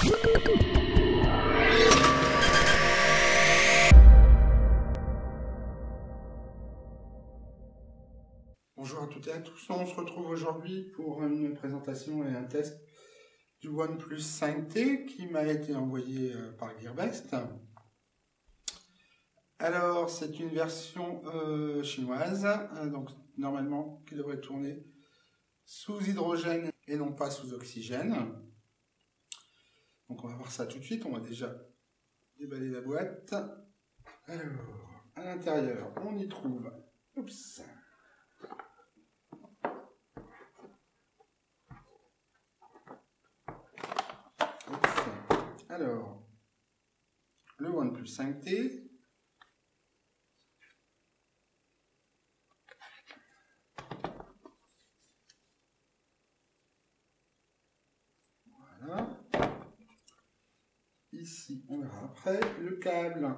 Bonjour à toutes et à tous, on se retrouve aujourd'hui pour une présentation et un test du OnePlus 5T qui m'a été envoyé par Gearbest. Alors c'est une version chinoise, donc normalement qui devrait tourner sous hydrogène et non pas sous oxygène. Donc on va voir ça tout de suite, on va déjà déballer la boîte. Alors, à l'intérieur, on y trouve... Oups. Alors, le OnePlus 5T. Voilà. Ici, on verra après le câble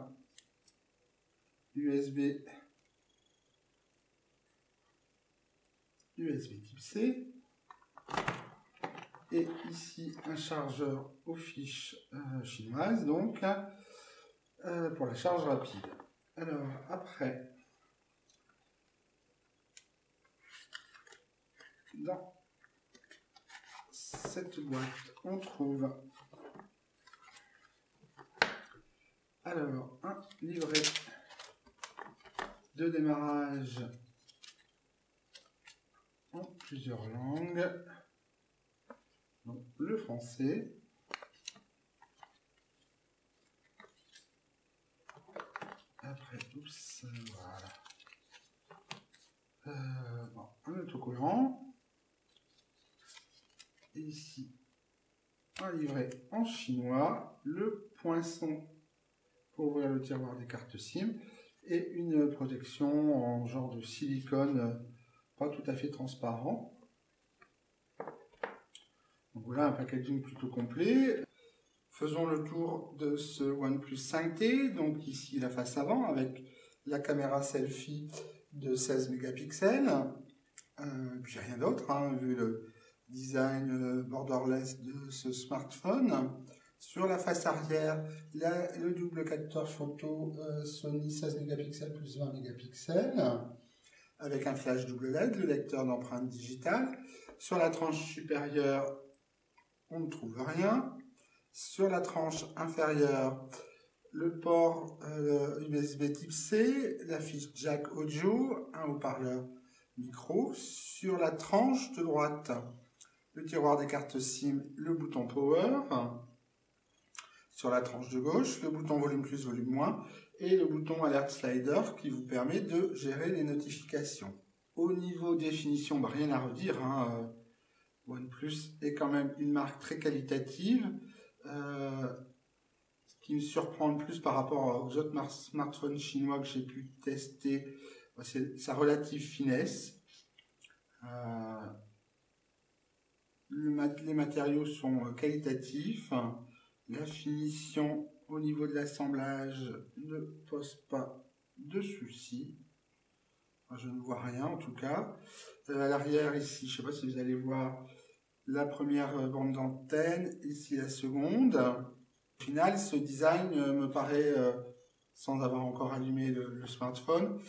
USB type C. Et ici, un chargeur aux fiches chinoises, donc pour la charge rapide. Alors, après, dans cette boîte, on trouve alors un livret de démarrage en plusieurs langues. Donc, le français, après, oups, voilà, bon, un autocollant, et ici, un livret en chinois, le poinçon pour ouvrir le tiroir des cartes SIM, et une protection en genre de silicone, pas tout à fait transparent. Donc voilà un packaging plutôt complet. Faisons le tour de ce OnePlus 5T. Donc ici la face avant avec la caméra selfie de 16 mégapixels. Puis rien d'autre, hein, vu le design borderless de ce smartphone. Sur la face arrière, le double capteur photo Sony 16 mégapixels plus 20 mégapixels. Avec un flash double LED, le lecteur d'empreintes digitales. Sur la tranche supérieure, on ne trouve rien. Sur la tranche inférieure, le port USB type C, la fiche jack audio, un haut-parleur micro. Sur la tranche de droite, le tiroir des cartes SIM, le bouton power. Sur la tranche de gauche, le bouton volume plus, volume moins et le bouton alert slider qui vous permet de gérer les notifications. Au niveau définition, rien à redire, hein, OnePlus est quand même une marque très qualitative. Ce qui me surprend le plus par rapport aux autres smartphones chinois que j'ai pu tester, c'est sa relative finesse. Les matériaux sont qualitatifs. La finition au niveau de l'assemblage ne pose pas de soucis. Je ne vois rien en tout cas. À l'arrière ici, je ne sais pas si vous allez voir la première bande d'antenne, ici la seconde. Au final, ce design me paraît, sans avoir encore allumé le smartphone,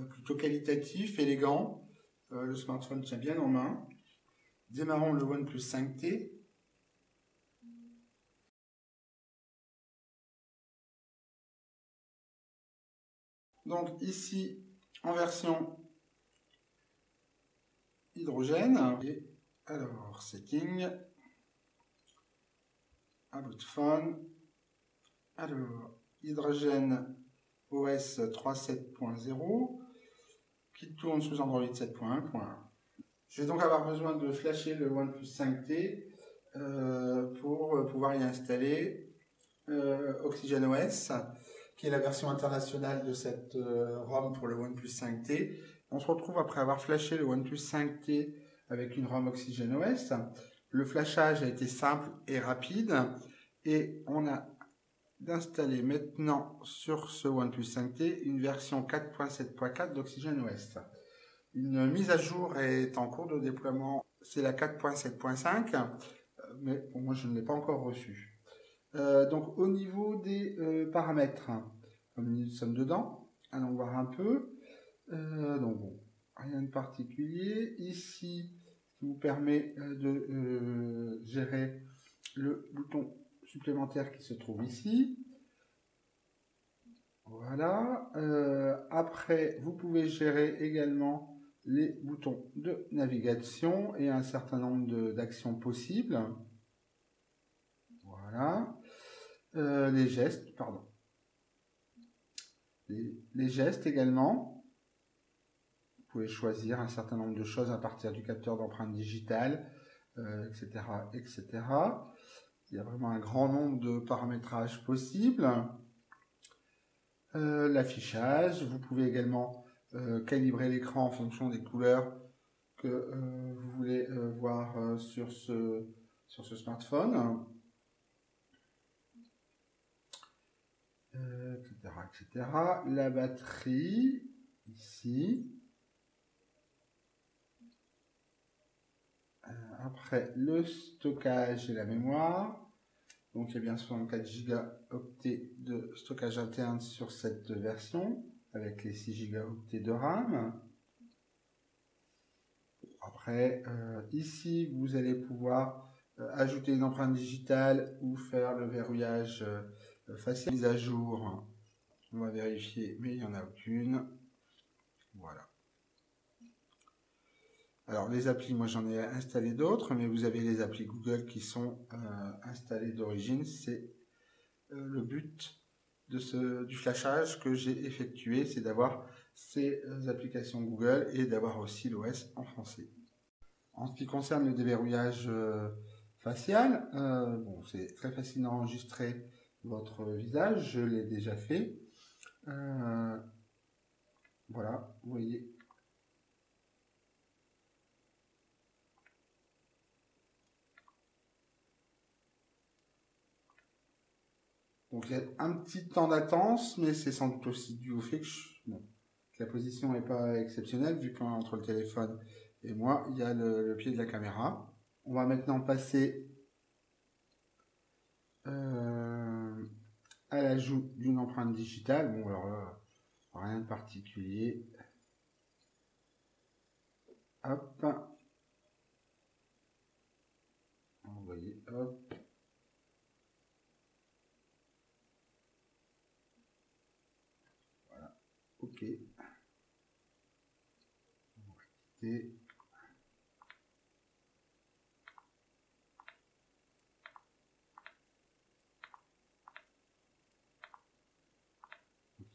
plutôt qualitatif, élégant. Le smartphone tient bien en main. Démarrons le OnePlus 5T. Donc ici, en version hydrogène. Et alors, setting, about phone. Alors, hydrogène OS 3.7.0 qui tourne sous Android 7.1.1. Je vais donc avoir besoin de flasher le OnePlus 5T pour pouvoir y installer OxygenOS, qui est la version internationale de cette ROM pour le OnePlus 5T. On se retrouve après avoir flashé le OnePlus 5T avec une ROM OxygenOS. Le flashage a été simple et rapide et on a d'installer maintenant sur ce OnePlus 5T une version 4.7.4 d'OxygenOS. Une mise à jour est en cours de déploiement, c'est la 4.7.5, mais pour moi je ne l'ai pas encore reçue. Donc au niveau des paramètres, comme nous sommes dedans, allons voir un peu. Donc bon, rien de particulier. Ici, qui vous permet de gérer le bouton supplémentaire qui se trouve ici. Voilà. Après, vous pouvez gérer également les boutons de navigation et un certain nombre d'actions possibles. Voilà. Les gestes, pardon. Les gestes également. Vous pouvez choisir un certain nombre de choses à partir du capteur d'empreinte digitale, etc., etc. Il y a vraiment un grand nombre de paramétrages possibles. L'affichage, vous pouvez également calibrer l'écran en fonction des couleurs que vous voulez voir sur ce smartphone, etc., etc. La batterie, ici. Après, le stockage et la mémoire. Donc il y a bien 64 Go de stockage interne sur cette version, avec les 6 Go de RAM. Après, ici, vous allez pouvoir ajouter une empreinte digitale ou faire le verrouillage facial. Mise à jour, on va vérifier, mais il n'y en a aucune. Voilà. Alors les applis, moi j'en ai installé d'autres, mais vous avez les applis Google qui sont installées d'origine. C'est le but du flashage que j'ai effectué, c'est d'avoir ces applications Google et d'avoir aussi l'OS en français. En ce qui concerne le déverrouillage facial, bon, c'est très facile d'enregistrer votre visage, je l'ai déjà fait. Voilà, vous voyez. Donc il y a un petit temps d'attente, mais c'est sans doute aussi dû au fait que, que la position n'est pas exceptionnelle, vu qu'entre le téléphone et moi, il y a le pied de la caméra. On va maintenant passer à l'ajout d'une empreinte digitale. Bon, alors là, rien de particulier. Hop. Vous voyez, hop. Voilà. OK. On va quitter.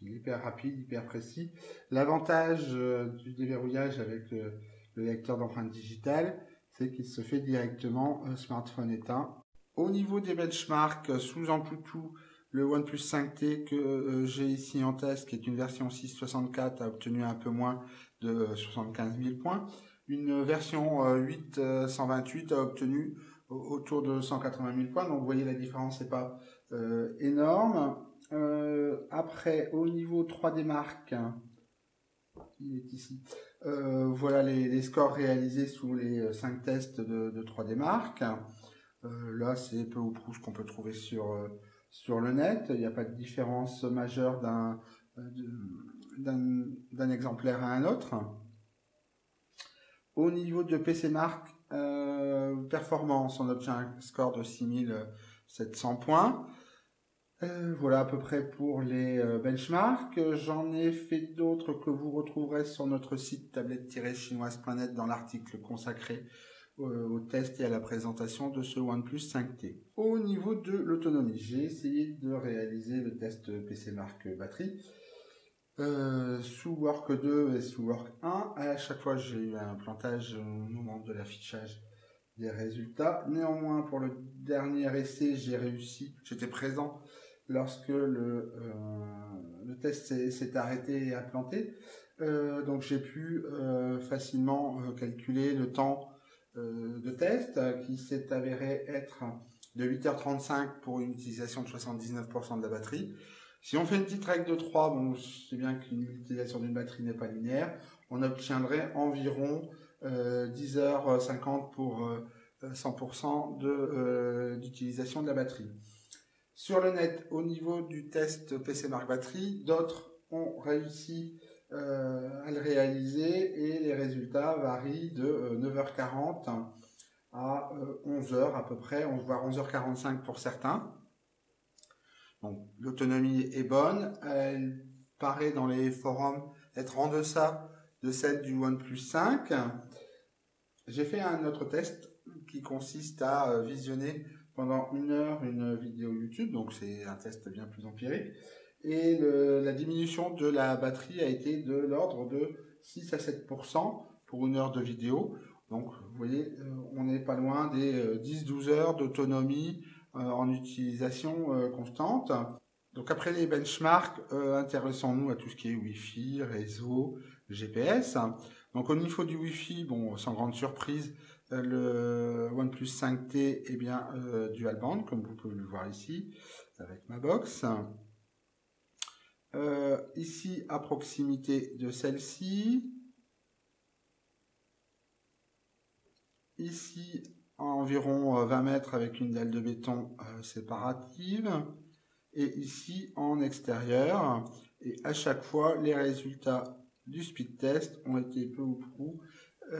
Il est hyper rapide, hyper précis. L'avantage du déverrouillage avec le lecteur d'empreintes digitales, c'est qu'il se fait directement smartphone éteint. Au niveau des benchmarks, sous Antutu, le OnePlus 5T que j'ai ici en test, qui est une version 664, a obtenu un peu moins de 75 000 points. Une version 8 a obtenu autour de 180 000 points. Donc vous voyez, la différence n'est pas énorme. Après, au niveau 3D Mark, il est ici. Voilà les scores réalisés sous les 5 tests de 3D Mark. Là, c'est peu ou prou ce qu'on peut trouver sur le net. Il n'y a pas de différence majeure d'un exemplaire à un autre. Au niveau de PC Mark, performance, on obtient un score de 6700 points. Voilà à peu près pour les benchmarks. J'en ai fait d'autres que vous retrouverez sur notre site tablette-chinoise.net dans l'article consacré au test et à la présentation de ce OnePlus 5T. Au niveau de l'autonomie, j'ai essayé de réaliser le test PC Mark batterie sous Work 2 et sous Work 1. À chaque fois, j'ai eu un plantage au moment de l'affichage des résultats. Néanmoins, pour le dernier essai, j'ai réussi. J'étais présent lorsque le test s'est arrêté et a planté. Donc j'ai pu facilement calculer le temps de test qui s'est avéré être de 8h35 pour une utilisation de 79% de la batterie. Si on fait une petite règle de 3, bon, c'est bien qu'une utilisation d'une batterie n'est pas linéaire, on obtiendrait environ 10h50 pour 100% d'utilisation de la batterie. Sur le net, au niveau du test PC Marque Batterie, d'autres ont réussi à le réaliser et les résultats varient de 9h40 à 11h à peu près, voire 11h45 pour certains. Donc l'autonomie est bonne, elle paraît dans les forums être en deçà de celle du OnePlus 5. J'ai fait un autre test qui consiste à visionner pendant 1 heure une vidéo YouTube, donc c'est un test bien plus empirique, et la diminution de la batterie a été de l'ordre de 6 à 7% pour 1 heure de vidéo. Donc vous voyez, on n'est pas loin des 10-12 heures d'autonomie en utilisation constante. Donc après les benchmarks, intéressons-nous à tout ce qui est Wi-Fi, réseau, GPS. Donc au niveau du Wi-Fi, bon, sans grande surprise, le OnePlus 5T est bien dual band, comme vous pouvez le voir ici, avec ma box. Ici, à proximité de celle-ci. Ici, à environ 20 mètres avec une dalle de béton séparative. Et ici, en extérieur. Et à chaque fois, les résultats du speed test ont été peu ou prou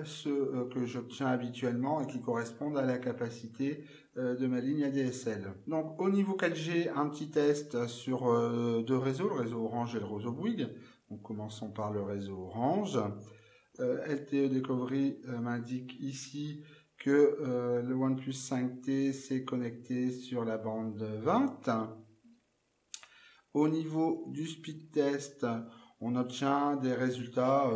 ceux que j'obtiens habituellement et qui correspondent à la capacité de ma ligne ADSL. Donc au niveau 4G, un petit test sur deux réseaux, le réseau Orange et le réseau Bouygues. Donc commençons par le réseau Orange. LTE Discovery m'indique ici que le OnePlus 5T s'est connecté sur la bande 20. Au niveau du speed test, on obtient des résultats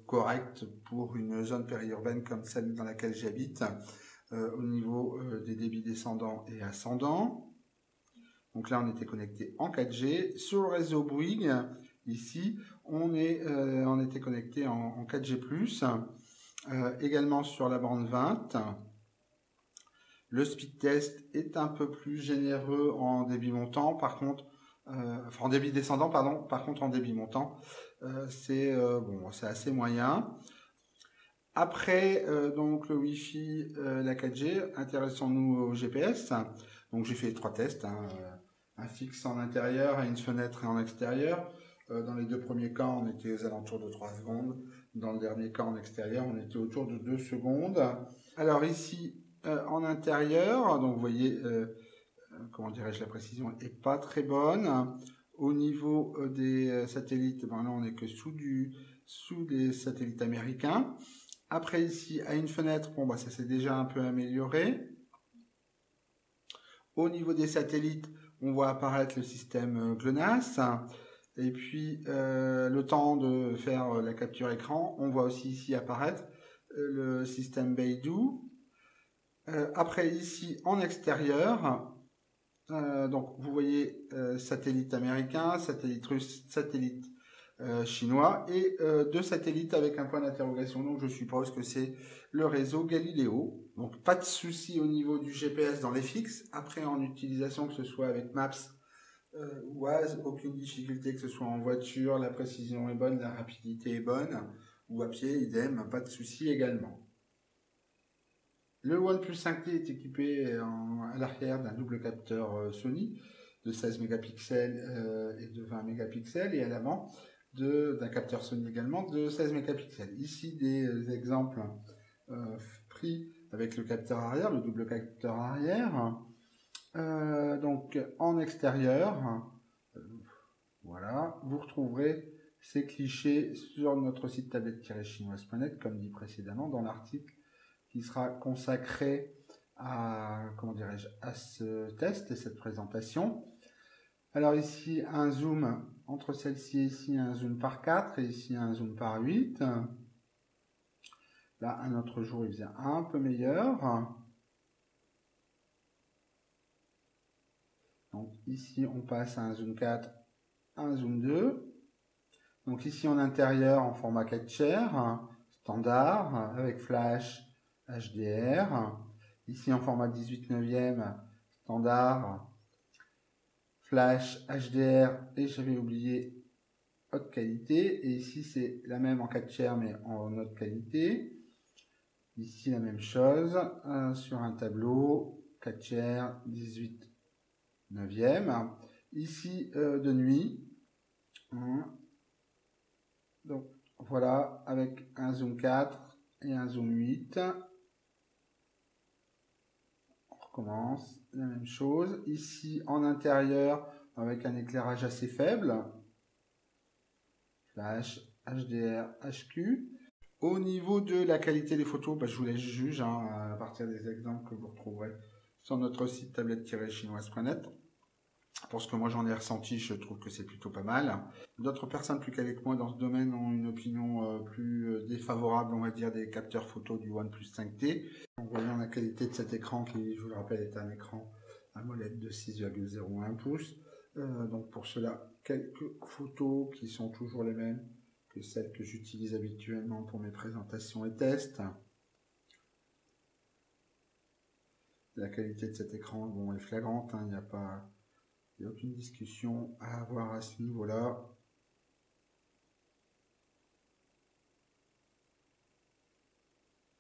corrects pour une zone périurbaine comme celle dans laquelle j'habite, au niveau des débits descendants et ascendants. Donc là, on était connecté en 4G. Sur le réseau Bouygues, ici, on était connecté en 4G+, également sur la bande 20. Le speed test est un peu plus généreux en débit montant, par contre, en débit descendant, pardon. Par contre, en débit montant, c'est assez moyen. Après, donc le Wi-Fi, la 4G, intéressons-nous au GPS. Donc j'ai fait 3 tests, un fixe en intérieur, à une fenêtre et en extérieur. Dans les 2 premiers cas, on était aux alentours de 3 secondes. Dans le dernier cas en extérieur, on était autour de 2 secondes. Alors ici, en intérieur, donc vous voyez, comment dirais-je, la précision n'est pas très bonne. Au niveau des satellites, ben là on n'est que sous des satellites américains. Après ici, à une fenêtre, bon bah ça s'est déjà un peu amélioré. Au niveau des satellites, on voit apparaître le système GLONASS. Et puis le temps de faire la capture écran, on voit aussi ici apparaître le système Beidou. Après ici, en extérieur, donc vous voyez satellite américain, satellite russe, satellite chinois et 2 satellites avec un point d'interrogation. Donc je suppose que c'est le réseau Galileo. Donc pas de souci au niveau du GPS dans les fixes. Après en utilisation, que ce soit avec Maps ou Waze, aucune difficulté, que ce soit en voiture, la précision est bonne, la rapidité est bonne, ou à pied, idem, pas de souci également. Le OnePlus 5T est équipé à l'arrière d'un double capteur Sony de 16 mégapixels et de 20 mégapixels et à l'avant d'un capteur Sony également de 16 mégapixels. Ici des exemples pris avec le capteur arrière, le double capteur arrière. Donc en extérieur, voilà, vous retrouverez ces clichés sur notre site tablette-chinoise.net comme dit précédemment dans l'article qui sera consacré à ce test et cette présentation. Alors ici un zoom entre celle-ci et ici un zoom par 4 et ici un zoom par 8. Là un autre jour il faisait un peu meilleur. Donc ici on passe à un zoom 4, un zoom 2. Donc ici en intérieur en format 4 tiers, standard avec flash HDR. Ici en format 18/9, standard, flash HDR et j'avais oublié haute qualité. Et ici c'est la même en 4 tiers mais en haute qualité. Ici la même chose sur un tableau 4 tiers 18 9e. Ici, de nuit. Donc, voilà, avec un zoom 4 et un zoom 8. On recommence, la même chose. Ici, en intérieur, avec un éclairage assez faible. Flash, HDR, HQ. Au niveau de la qualité des photos, je vous laisse juger à partir des exemples que vous retrouverez sur notre site tablette-chinoise.net. Pour ce que moi j'en ai ressenti, je trouve que c'est plutôt pas mal. D'autres personnes plus calées que moi dans ce domaine ont une opinion plus défavorable, on va dire, des capteurs photo du OnePlus 5T. En voyant la qualité de cet écran qui, je vous le rappelle, est un écran AMOLED de 6,01 pouces. Donc pour cela, quelques photos qui sont toujours les mêmes que celles que j'utilise habituellement pour mes présentations et tests. La qualité de cet écran, bon, est flagrante, il n'y a aucune discussion à avoir à ce niveau-là.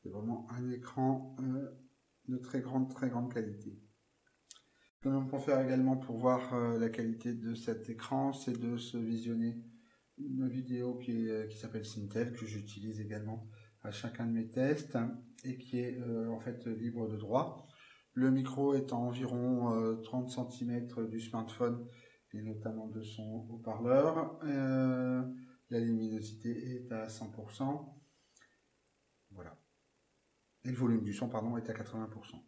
C'est vraiment un écran de très grande qualité. Ce que l'on peut faire également pour voir la qualité de cet écran, c'est de se visionner une vidéo qui s'appelle Syntel, que j'utilise également à chacun de mes tests et qui est en fait libre de droit. Le micro est à environ 30 cm du smartphone et notamment de son haut-parleur. La luminosité est à 100%. Voilà. Et le volume du son, pardon, est à 80%.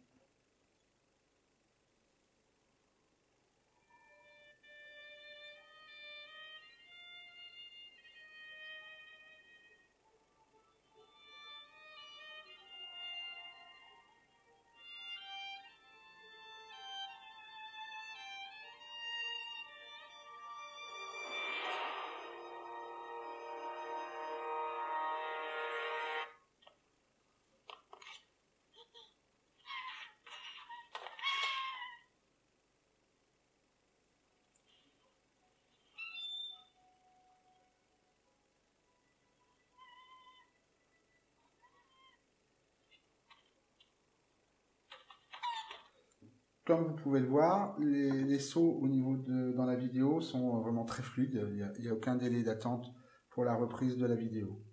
Comme vous pouvez le voir, les sauts au niveau dans la vidéo sont vraiment très fluides. Il n'y a aucun délai d'attente pour la reprise de la vidéo.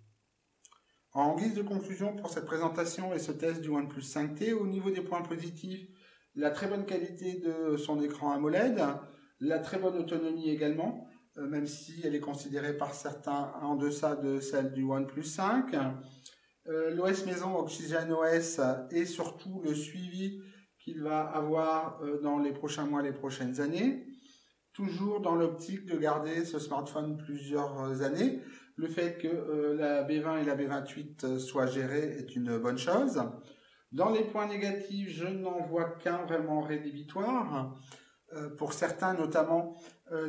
En guise de conclusion pour cette présentation et ce test du OnePlus 5T, au niveau des points positifs, la très bonne qualité de son écran AMOLED, la très bonne autonomie également, même si elle est considérée par certains en deçà de celle du OnePlus 5. L'OS maison OxygenOS et surtout le suivi qu'il va avoir dans les prochains mois, les prochaines années. Toujours dans l'optique de garder ce smartphone plusieurs années. Le fait que la B20 et la B28 soient gérées est une bonne chose. Dans les points négatifs, je n'en vois qu'un vraiment rédhibitoire. Pour certains, notamment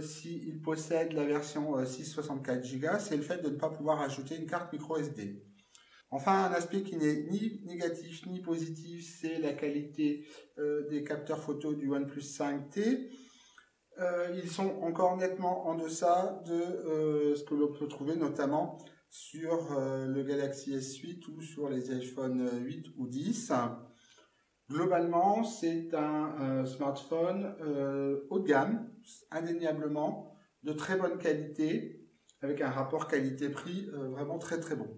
s'ils possèdent la version 664 Go, c'est le fait de ne pas pouvoir ajouter une carte micro SD. Enfin, un aspect qui n'est ni négatif ni positif, c'est la qualité des capteurs photo du OnePlus 5T. Ils sont encore nettement en deçà de ce que l'on peut trouver notamment sur le Galaxy S8 ou sur les iPhone 8 ou 10. Globalement, c'est un smartphone haut de gamme, indéniablement, de très bonne qualité, avec un rapport qualité-prix vraiment très très bon.